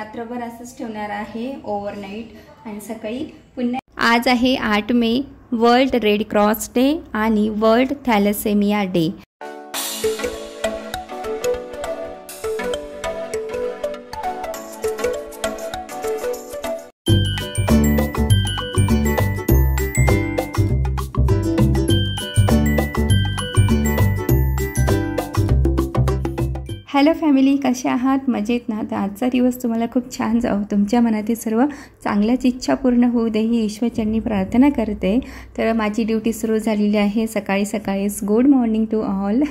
रात्रभर असंच ठेवणार आहे ओव्हरनाईट आणि सकाळी पुन्हा। आज आहे 8 मे, वर्ल्ड रेड क्रॉस डे आणि world thalassemia day. Hello family, कसे आहात? मजेत ना? तर आजचा दिवस तुम्हाला खूप छान जाओ, तुमच्या मनातील सर्व चांगल्याच इच्छा पूर्ण होऊ दे ही ईश्वरचरणी प्रार्थना करते। तर माझी ड्युटी सुरू झालेली आहे सकाळीच। Good morning to all.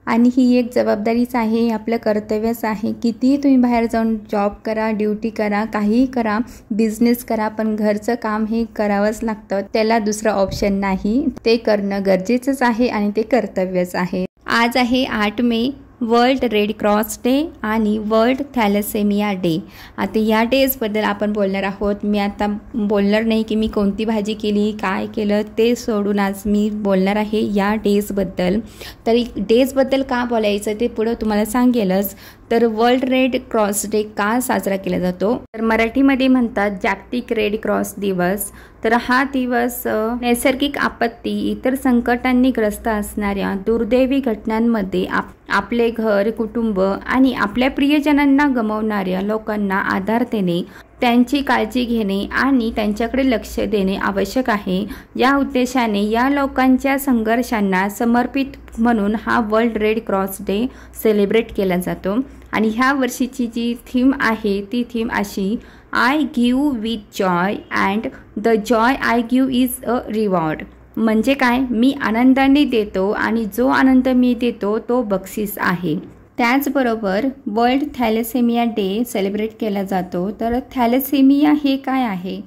आणि ही एक जबाबदारीच आहे, आपलं कर्तव्यच आहे। कितीही तुम्ही बाहेर जाऊन जॉब करा, ड्युटी करा, काहीही करा, बिझनेस करा, पण घरचं काम हे करावंच लागतं, त्याला दुसरा ऑप्शन नाही। ते करणं गरजेचंच आहे आणि ते कर्तव्यच आहे। आज आहे 8 मे, वर्ल्ड रेड क्रॉस डे आणि वर्ल्ड थॅलेसेमिया डे। आता या डेजबद्दल आपण बोलणार आहोत। मी आता बोलणार नाही की मी कोणती भाजी केली, काय केलं, ते सोडून आज मी बोलणार आहे या डेजबद्दल। तरी डेजबद्दल का बोलायचं ते पुढं तुम्हाला सांगेलच। तर वर्ल्ड रेड क्रॉस डे का साजरा केला जातो, तर मराठीमध्ये म्हणतात जागतिक रेड क्रॉस दिवस। तर हा दिवस नैसर्गिक आपत्ती, इतर संकटांनी ग्रस्त असणाऱ्या दुर्दैवी घटनांमध्ये आपले घर, कुटुंब आणि आपल्या प्रियजनांना गमावणाऱ्या लोकांना आधार देणे, त्यांची काळजी घेणे आणि त्यांच्याकडे लक्ष देणे आवश्यक आहे। या उद्देशाने या लोकांच्या संघर्षांना समर्पित म्हणून हा world red cross day celebrate केला जातो। आणि ह्या वर्षीची जी थीम आहे ती थीम अशी, I give with Joy and the Joy I give is a reward. म्हणजे काय, मी आनंदाने देतो आणि जो आनंद मी देतो तो बक्षीस आहे। त्याचबरोबर वर्ल्ड थॅलेसेमिया डे सेलिब्रेट केला जातो। तर थॅलेसेमिया हे काय आहे,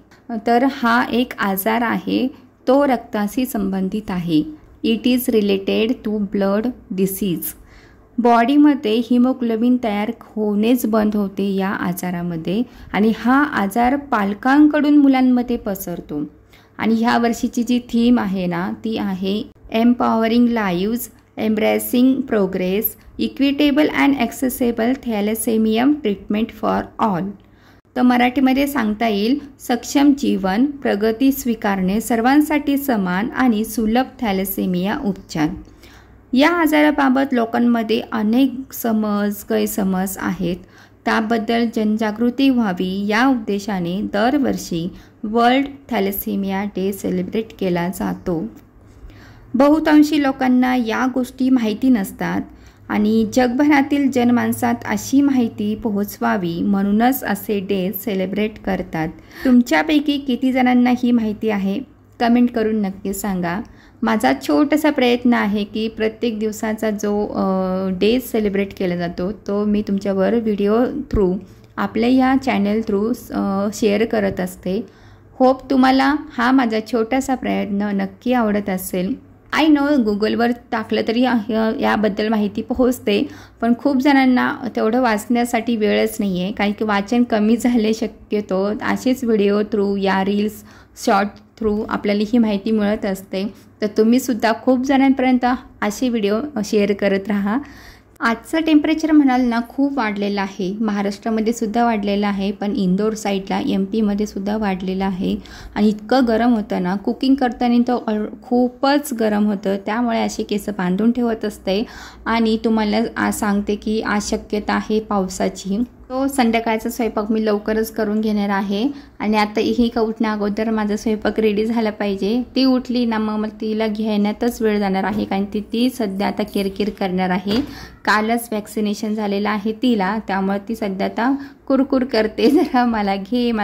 तर हा एक आजार आहे, तो रक्ताशी संबंधित आहे। It is related to blood disease. बॉडीमध्ये हिमोग्लोबिन तयार होणेच बंद होते या आजारामध्ये आणि हा आजार पालकांकडून मुलांमध्ये पसरतो। आणि ह्या वर्षीची जी थीम आहे ना ती आहे empowering lives, embracing progress, equitable and accessible thalassemia treatment for all. तर मराठीमध्ये सांगता येईल सक्षम जीवन, प्रगती स्वीकारणे, सर्वांसाठी समान आणि सुलभ थॅलेसेमिया उपचार। या आजाराबाबत लोकांमध्ये अनेक गैरसमज आहेत, त्याबद्दल जनजागृती व्हावी या उद्देशाने दरवर्षी वर्ल्ड थॅलेसेमिया डे सेलिब्रेट केला जातो। बहुतांशी लोकांना या गोष्टी माहिती नसतात आणि जगभरातील जनमानसात अशी माहिती पोहोचवावी म्हणूनच असे डे सेलिब्रेट करतात। तुमच्यापैकी किती जणांना ही माहिती आहे कमेंट करून नक्की सांगा। माझा छोटासा प्रयत्न आहे की प्रत्येक दिवसाचा जो डे सेलिब्रेट केला जातो तो मी तुमच्यावर व्हिडिओ थ्रू, आपल्या या चॅनल थ्रू शेअर करत असते। होप तुम्हाला हा माझा छोटासा प्रयत्न नक्की आवडत असेल। आय नो गुगलवर टाकलं तरी याबद्दल माहिती पोहोचते, पण खूप जणांना तेवढं वाचण्यासाठी वेळच नाही आहे, कारण की वाचन कमी झाले शक्यतो। असेच व्हिडिओ थ्रू या रील्स शॉर्ट थ्रू आपल्याला ही माहिती मिळत असते। तर तुम्हीसुद्धा खूप जणांपर्यंत असे व्हिडिओ शेअर करत राहा। आजचं टेम्परेचर म्हणाल ना खूप वाढलेलं आहे, महाराष्ट्रामध्ये सुद्धा वाढलेलं आहे, पण इंदोर साईडला MP मध्ये सुद्धा वाढलेलं आहे। आणि इतकं गरम होतं ना, कुकिंग करताना तर खूपच गरम होतं, त्यामुळे असे केस बांधून ठेवत असते। आणि तुम्हाला आज सांगते की आज शक्यता आहे पावसाची। तो संध्याकाळचा स्वयंपाक मी लवकरच करून घेणार आहे आणि आता ही का उठण्या अगोदर माझा स्वयंपाक रेडी झाला पाहिजे। ती उठली ना मग तिला घेण्यातच वेळ जाणार आहे, कारण ती सध्या आता किरकिर करणार आहे। कालच वॅक्सिनेशन झालेलं आहे तिला, त्यामुळे ती सध्या आता कुरकुर करते, जरा मला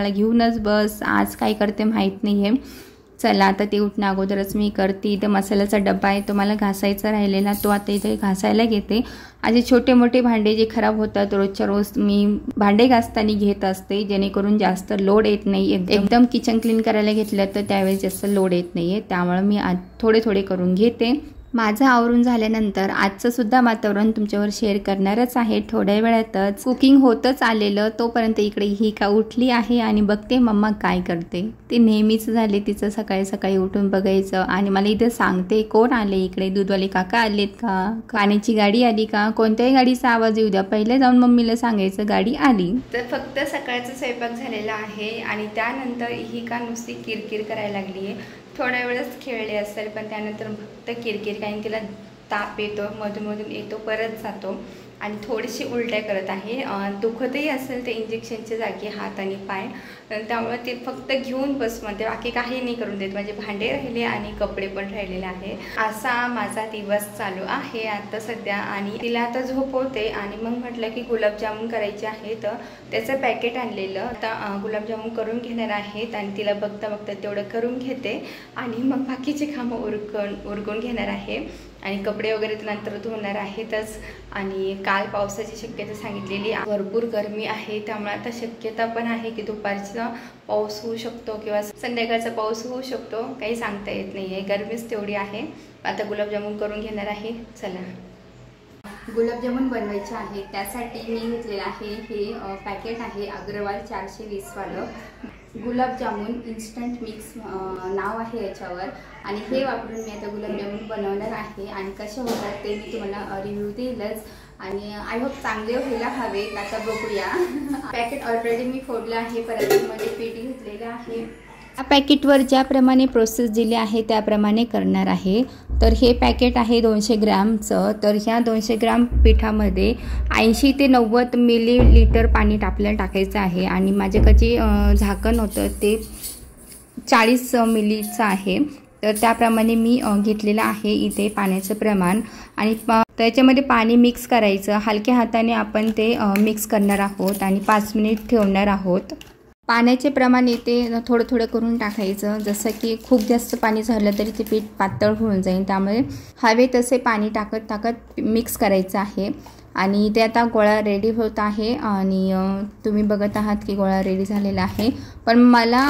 घेऊनच बस, आज काय करते माहीत नाही आहे। चला आता ते उठण्या अगोदरच मी करते। इथं मसाल्याचा डब्बा आहे तो मला घासायचा राहिलेला, तो आता इथे घासायला घेते। असे छोटे मोठे भांडे जे खराब होतात रोजच्या रोज मी भांडे घासताना घेत असते, जेणेकरून जास्त लोड येत नाही। एकदम किचन क्लीन करायला घेतलं तर त्यावेळेस जास्त लोड येत नाही आहे, त्यामुळे मी थोडे करून घेते। माझं आवरून झाल्यानंतर आजचं सुद्धा वातावरण तुमच्यावर शेअर करणारच आहे थोड्या वेळातच. कुकिंग होतच आलेलं तोपर्यंत इकडे ही का उठली आहे आणि बघते मम्मा काय करते. ते नेहमीच झाले तिचं सकाळी सकाळी उठून बघायचं आणि मला इथं सांगते कोण आले इकडे, दूधवाले काका आलेत का, पाण्याची गाडी आली का, कोणत्याही गाडीचा आवाज येऊ द्या पहिले जाऊन मम्मीला सांगायचं गाडी आली. तर फक्त सकाळचा स्वयंपाक झालेला आहे आणि त्यानंतर ही का नुसती किरकिर करायला लागली आहे. थोड्या वेळच खेळले असेल पण त्यानंतर फक्त किरकिर, कारण तिला ताप येतो, मधून येतो परत जातो आणि थोडीशी उलट्या करत आहे. दुखतही असेल ते इंजेक्शनच्या जागी हात आणि पाय, त्यामुळे ते फक्त घेऊन बस म्हणते, बाकी काही नाही करून देत. म्हणजे भांडे राहिले आणि कपडे पण राहिलेले आहे. असा माझा दिवस चालू आहे आता सध्या. आणि तिला आता झोपवते आणि मग म्हटलं की गुलाबजामुन करायचे आहेत, त्याचं पॅकेट आणलेलं. आता गुलाबजामुन करून घेणार आहेत आणि तिला बघता बघता तेवढं करून घेते आणि मग बाकीचे कामं उरकून घेणार आहे. आणि कपडे वगैरे नंतर धुणार आहेतच. आणि काल पावसाची शक्यता सांगितलेली, भरपूर गरमी आहे त्यामुळे आता शक्यता पण आहे की दुपारचा पाऊस होऊ शकतो किंवा संध्याकाळचा पाऊस होऊ शकतो, काही सांगता येत नाही आहे. गरमीच तेवढी आहे. आता गुलाबजामुन करून घेणार आहे. चला, गुलाबजामुन बनवायचे आहे त्यासाठी मी घेतलेलं आहे हे पॅकेट आहे अग्रवाल 420 वालं गुलाबजामुन इन्स्टंट मिक्स नाव आहे याच्यावर. आणि हे वापरून मी आता गुलाबजामुन बनवणार आहे आणि कसे होतात ते मी तुम्हाला रिव्ह्यू देईलच. आणि आय होप चांगले व्हायला हवेत. आता बघूया. पॅकेट ऑलरेडी मी फोडलं आहे, परातीमध्ये पीठ घेतलेलं आहे. या पॅकेटवर ज्याप्रमाणे प्रोसेस दिली आहे त्याप्रमाणे करणार आहे. तर हे पॅकेट आहे 200 ग्रॅमचं. तर ह्या 200 ग्रॅम पिठामध्ये 80 ते 90 मिलीलिटर पाणी आपल्याला टाकायचं आहे. आणि माझ्याकडे झाकण होतं ते 40 मिलीचं आहे. तर त्याप्रमाणे मी घेतलेलं आहे इथे पाण्याचं प्रमाण. आणि त्याच्यामध्ये पाणी मिक्स करायचं, हलक्या हाताने आपण ते मिक्स करणार आहोत आणि 5 मिनिट ठेवणार आहोत. पाण्याचे प्रमाण येते थोडं थोडं करून टाकायचं, जसं की खूप जास्त पाणी झालं तरी ते पीठ पातळ होऊन जाईल. त्यामुळे हवे तसे पाणी टाकत मिक्स करायचं आहे. आणि ते आता गोळा रेडी होत आहे आणि तुम्ही बघत आहात की गोळा रेडी झालेला आहे. पण मला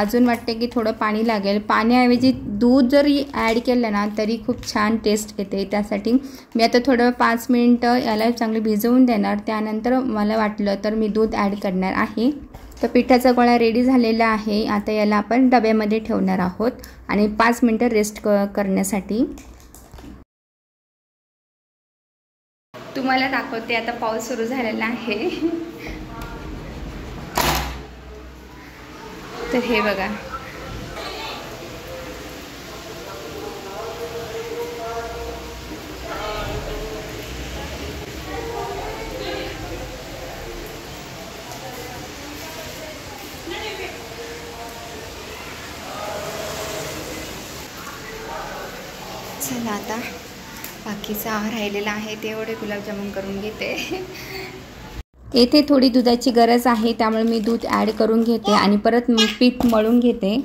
अजून वाटते की थोडं पाणी लागेल. पाण्याऐवजी दूध जरी ॲड केलं ना तरी खूप छान टेस्ट येते. त्यासाठी मी आता थोडं 5 मिनिटं याला चांगलं भिजवून देणार. त्यानंतर मला वाटलं तर मी दूध ॲड करणार आहे. तर पिठाचा गोळा रेडी झालेला आहे. आता याला आपण डब्यामध्ये ठेवणार आहोत आणि 5 मिनिटं रेस्ट करण्यासाठी. तुम्हाला दाखवते आता पाऊस सुरू झालेला आहे. तर हे बघा, चला आता बाकीचा राहिलेला आहे तेवढे गुलाबजामुन करून घेते. येथे थोडी दुधाची गरज आहे त्यामुळे मी दूध ॲड करून घेते आणि परत पीठ मळून घेते.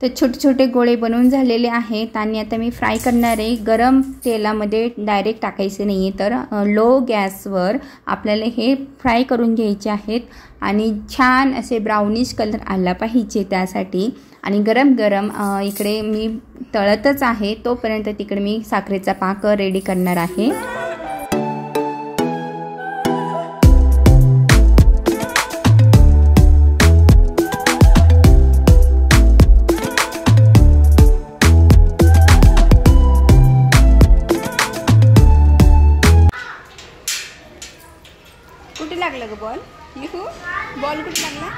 तर छोटे छोटे गोळे बनवून झालेले आहेत आणि आता मी फ्राय करणार आहे. गरम तेलामध्ये डायरेक्ट टाकायचे नाही आहे, तर लो गॅसवर आपल्याला हे फ्राय करून घ्यायचे आहेत. आणि छान असे ब्राउनिश कलर आला पाहिजे त्यासाठी. आणि गरम गरम इकडे मी तळतच आहे तोपर्यंत तिकडे मी साखरेचा पाक रेडी करणार आहे. कुठे लागलं ग बॉल? बॉल कुठे लागला?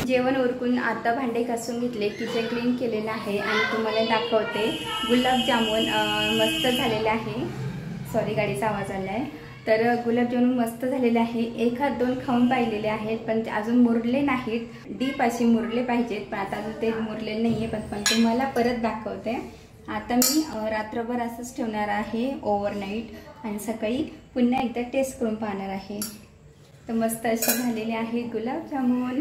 जेवण उरकून आता भांडे घासून घेतले, किचन क्लीन केलेलं आहे आणि तुम्हाला दाखवते. गुलाबजामुन मस्त झालेले आहे. सॉरी, गाडीचा आवाज आला आहे. तर गुलाबजामुन मस्त झालेले आहे. एक हात दोन खाऊन पाहिलेले आहेत पण ते अजून मुरले नाहीत. डीप असे मुरले पाहिजेत पण आता अजून ते मुरलेले नाही आहे. पण तुम्हाला परत दाखवते. आता मी रात्रभर असंच ठेवणार आहे ओव्हरनाईट आणि सकाळी पुन्हा एकदा टेस्ट करून पाहणार आहे. तर मस्त असे झालेले आहेत गुलाबजामुन.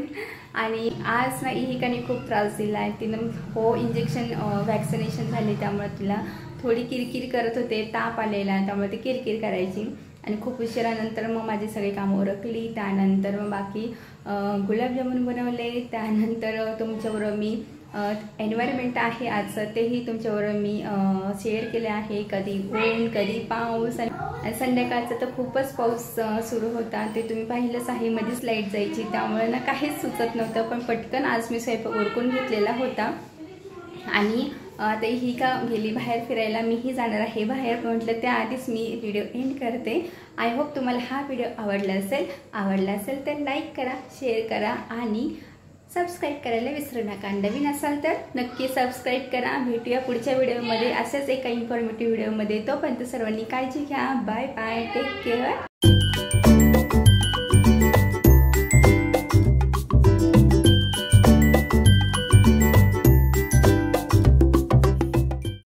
आणि आज ना इहिकाने खूप त्रास दिला आहे. तिनं इंजेक्शन वॅक्सिनेशन झाले त्यामुळे तिला थोडी किरकिर करत होते. ताप आलेला त्यामुळे ती किरकिर करायची आणि खूप उशिरानंतर मग माझी सगळी कामं उरकली. त्यानंतर मग बाकी गुलाबजामुन बनवले. त्यानंतर तुमच्याबरोबर मी एन्व्हायरमेंट आहे आजचं तेही तुमच्याबरोबर मी शेअर केले आहे. कधी ऊन कधी पाऊस आणि संध्याकाळचा तर खूपच पाऊस सुरू होता. ते तुम्ही पाहिलंच आहे. मध्येच लाईट जायची त्यामुळे ना काहीच सुचत नव्हतं. पण पटकन आज मी स्वयंपाक उरकून घेतलेला होता. आणि आता ही का गेली बाहेर फिरायला. मीही जाणार आहे बाहेर. म्हटलं त्याआधीच मी व्हिडिओ एंड करते. आय होप तुम्हाला हा व्हिडिओ आवडला असेल तर लाईक करा, शेअर करा आणि सबस्क्राईब करायला विसरू नका. नवीन असाल तर नक्की सबस्क्राईब करा. भेटूया पुढच्या व्हिडिओमध्ये अशाच एका इन्फॉर्मेटिव्ह व्हिडिओमध्ये. तोपर्यंत सर्वांनी काळजी घ्या. Bye bye. Take care.